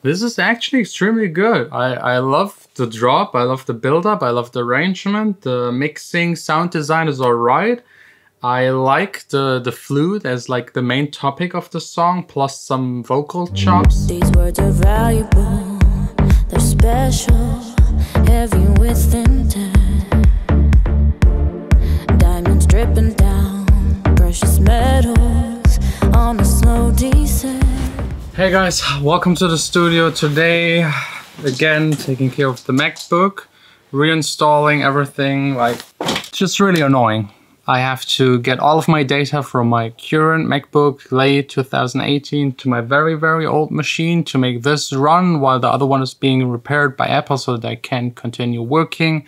This is actually extremely good. I love the drop, I love the build-up, I love the arrangement, the mixing, sound design is alright. I like the flute as like the main topic of the song, plus some vocal chops. These words are valuable, they're special, heavy with intent. Diamonds dripping down, precious metals on a slow descent. Hey guys, welcome to the studio. Today, again, taking care of the MacBook, reinstalling everything. Like, it's just really annoying. I have to get all of my data from my current MacBook late 2018 to my very old machine to make this run while the other one is being repaired by Apple so that I can continue working.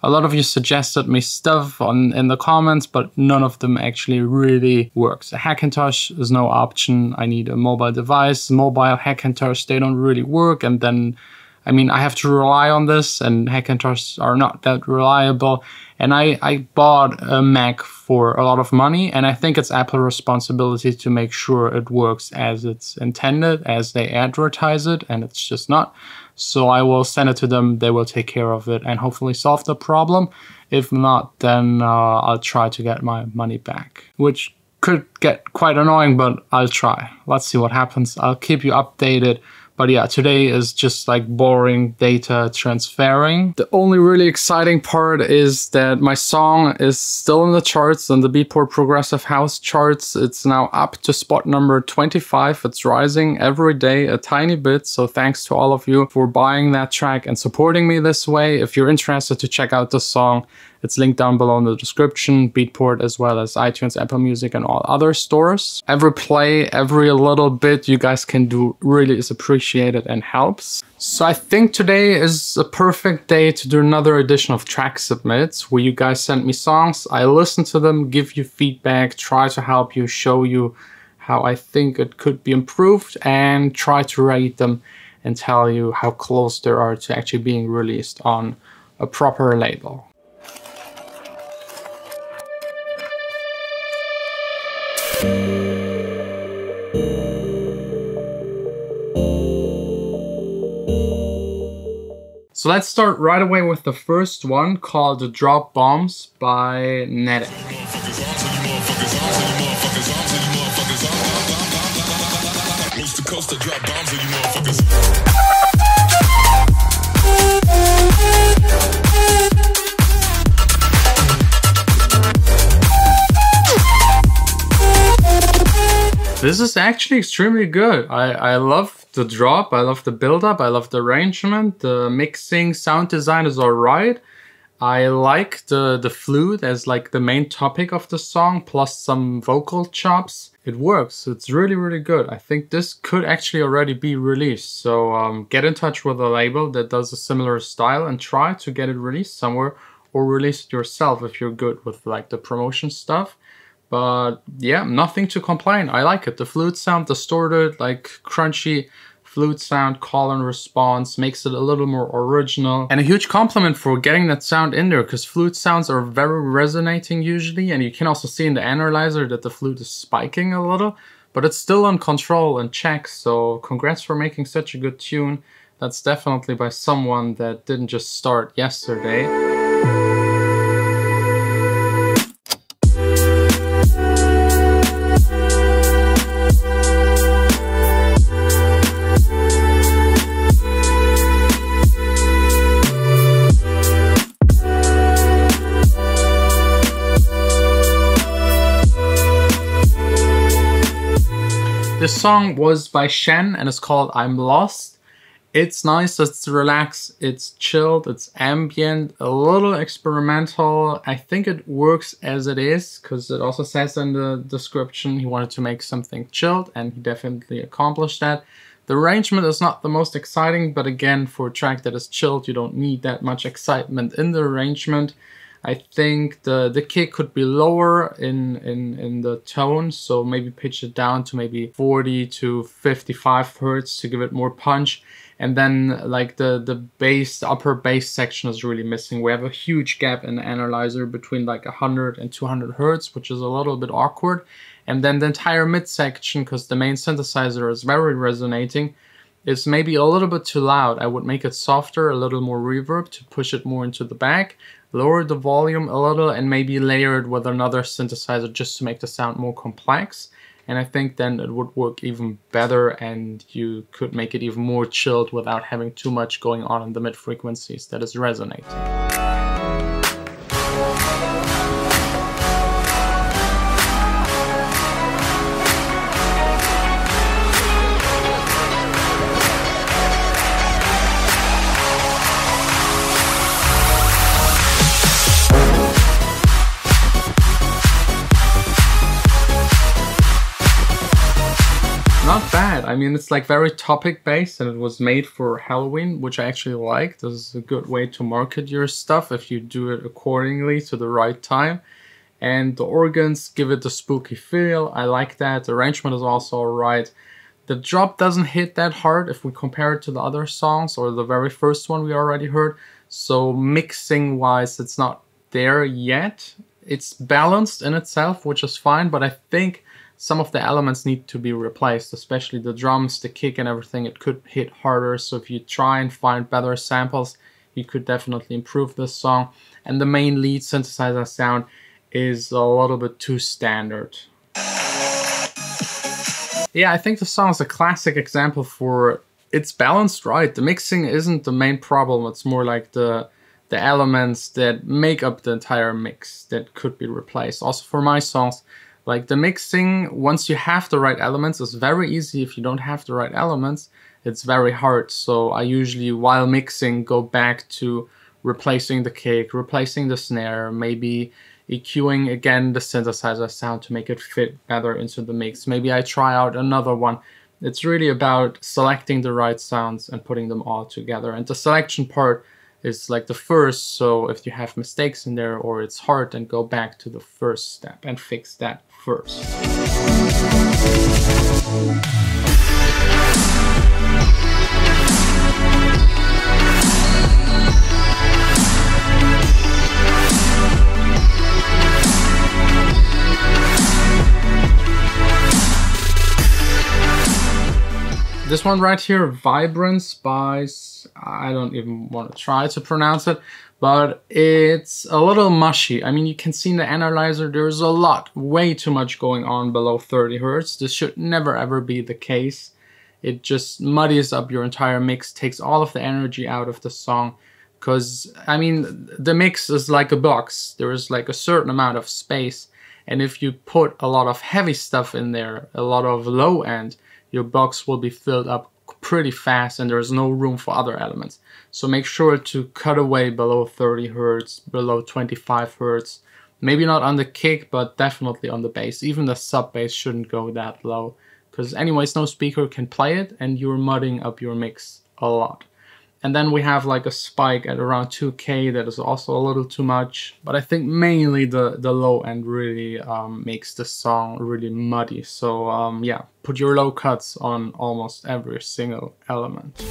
A lot of you suggested me stuff in the comments, but none of them actually really works. A Hackintosh is no option. I need a mobile device. Mobile Hackintosh, they don't really work. And then, I mean, I have to rely on this, and Hackintoshes are not that reliable. And I bought a Mac for a lot of money, and I think it's Apple's responsibility to make sure it works as it's intended, as they advertise it, and it's just not. So I will send it to them, they will take care of it and hopefully solve the problem. If not, then I'll try to get my money back, which could get quite annoying, but I'll try. Let's see what happens. I'll keep you updated. But yeah, today is just like boring data transferring. The only really exciting part is that my song is still in the charts, in the Beatport Progressive House charts. It's now up to spot number 25. It's rising every day a tiny bit. So thanks to all of you for buying that track and supporting me this way. If you're interested to check out the song, it's linked down below in the description, Beatport, as well as iTunes, Apple Music, and all other stores. Every play, every little bit you guys can do really is appreciated and helps. So I think today is a perfect day to do another edition of Track Submits, where you guys send me songs, I listen to them, give you feedback, try to help you, show you how I think it could be improved, and try to rate them and tell you how close they are to actually being released on a proper label. So let's start right away with the first one, called The Drop Bombs by Netic. This is actually extremely good. I love the drop, I love the build-up, I love the arrangement, the mixing, sound design is alright. I like the flute as like the main topic of the song, plus some vocal chops. It works, it's really good. I think this could actually already be released. So get in touch with a label that does a similar style and try to get it released somewhere, or release it yourself if you're good with like the promotion stuff. But yeah, nothing to complain. I like it. The flute sound, distorted, like crunchy flute sound, call and response, makes it a little more original. And a huge compliment for getting that sound in there, because flute sounds are very resonating usually. And you can also see in the analyzer that the flute is spiking a little, but it's still on control and check. So congrats for making such a good tune. That's definitely by someone that didn't just start yesterday. This song was by Sine and it's called I'm Lost. It's nice, it's relaxed, it's chilled, it's ambient, a little experimental. I think it works as it is, because it also says in the description he wanted to make something chilled, and he definitely accomplished that. The arrangement is not the most exciting, but again, for a track that is chilled, you don't need that much excitement in the arrangement. I think the kick could be lower in the tone, so maybe pitch it down to maybe 40 to 55 hertz to give it more punch. And then like the bass, the upper bass section is really missing. We have a huge gap in the analyzer between like 100 and 200 hertz, which is a little bit awkward. And then the entire mid section, because the main synthesizer is very resonating, is maybe a little bit too loud. I would make it softer, a little more reverb to push it more into the back, lower the volume a little, and maybe layer it with another synthesizer just to make the sound more complex. And I think then it would work even better, and you could make it even more chilled without having too much going on in the mid frequencies that is resonating. Not bad. I mean, it's like very topic based, and it was made for Halloween, which I actually like. This is a good way to market your stuff if you do it accordingly to the right time. And the organs give it the spooky feel. I like that. The arrangement is also alright. The drop doesn't hit that hard if we compare it to the other songs or the very first one we already heard. So mixing wise, it's not there yet. It's balanced in itself, which is fine, but I think some of the elements need to be replaced, especially the drums, the kick and everything. It could hit harder, so if you try and find better samples, you could definitely improve this song. And the main lead synthesizer sound is a little bit too standard. Yeah, I think the song is a classic example for it's balanced right. The mixing isn't the main problem, it's more like the elements that make up the entire mix that could be replaced. Also for my songs, like the mixing, once you have the right elements, is very easy. If you don't have the right elements, it's very hard. So I usually, while mixing, go back to replacing the kick, replacing the snare, maybe EQing again the synthesizer sound to make it fit better into the mix. Maybe I try out another one. It's really about selecting the right sounds and putting them all together. And the selection part is like the first, so if you have mistakes in there or it's hard, then go back to the first step and fix that first. This one right here, Vibrance by, I don't even want to try to pronounce it, but it's a little mushy. I mean, you can see in the analyzer, there's a lot, way too much going on below 30 Hertz. This should never ever be the case. It just muddies up your entire mix, takes all of the energy out of the song. Because, I mean, the mix is like a box. There is like a certain amount of space. And if you put a lot of heavy stuff in there, a lot of low end, your box will be filled up pretty fast and there's no room for other elements. So make sure to cut away below 30 Hertz, below 25 Hertz. Maybe not on the kick, but definitely on the bass. Even the sub bass shouldn't go that low, because anyways, no speaker can play it and you're mudding up your mix a lot. And then we have like a spike at around 2K that is also a little too much. But I think mainly the low end really makes the song really muddy. So yeah, put your low cuts on almost every single element.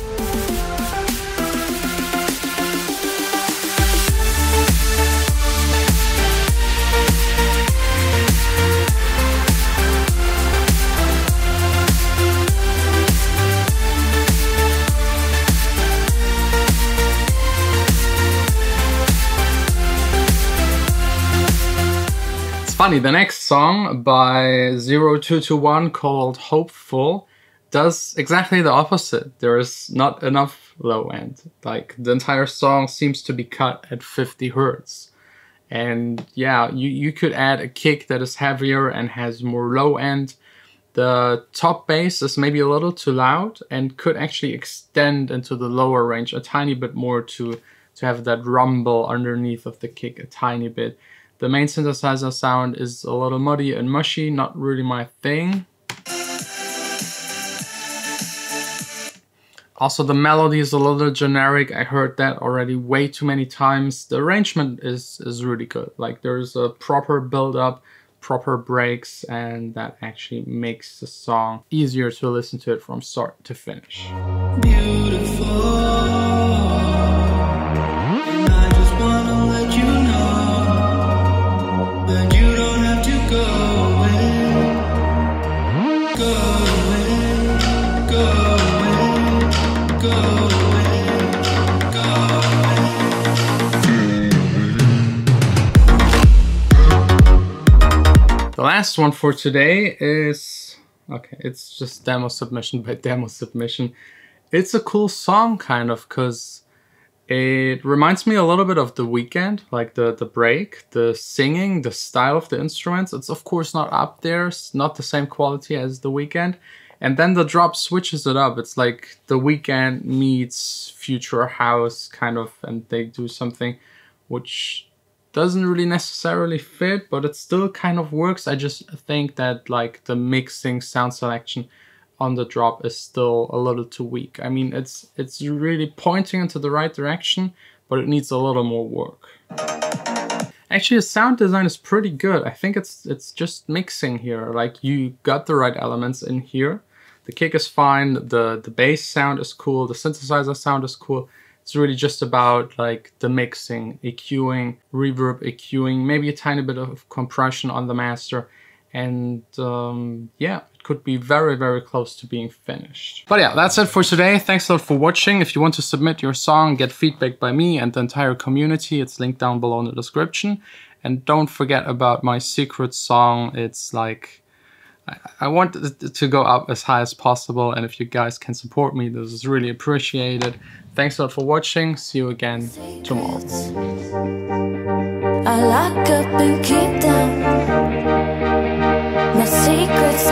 Funny, the next song by 0221 called Hopeful does exactly the opposite. There is not enough low end. Like, the entire song seems to be cut at 50 Hertz. And yeah, you could add a kick that is heavier and has more low end. The top bass is maybe a little too loud and could actually extend into the lower range a tiny bit more to have that rumble underneath of the kick a tiny bit. The main synthesizer sound is a little muddy and mushy, not really my thing. Also, the melody is a little generic. I heard that already way too many times. The arrangement is really good. Like, there's a proper build-up, proper breaks, and that actually makes the song easier to listen to it from start to finish. Beautiful. The last one for today is, okay, it's just demo submission by demo submission. It's a cool song kind of, because it reminds me a little bit of The Weeknd, like the break, the singing, the style of the instruments. It's of course not up there, it's not the same quality as The Weeknd. And then the drop switches it up. It's like The Weeknd meets future house kind of, and they do something which doesn't really necessarily fit, but it still kind of works. I just think that like the mixing, sound selection on the drop is still a little too weak. I mean, it's really pointing into the right direction, but it needs a little more work. Actually, the sound design is pretty good. I think it's just mixing here. Like, you got the right elements in here. The kick is fine, the bass sound is cool, the synthesizer sound is cool. It's really just about like the mixing, EQing, reverb, EQing, maybe a tiny bit of compression on the master. And yeah, it could be very, very close to being finished. But yeah, that's it for today. Thanks a lot for watching. If you want to submit your song, get feedback by me and the entire community, it's linked down below in the description. And don't forget about my secret song. It's like, I want it to go up as high as possible, and if you guys can support me, this is really appreciated. Thanks a lot for watching. See you again tomorrow. I lock up and keep them. My secrets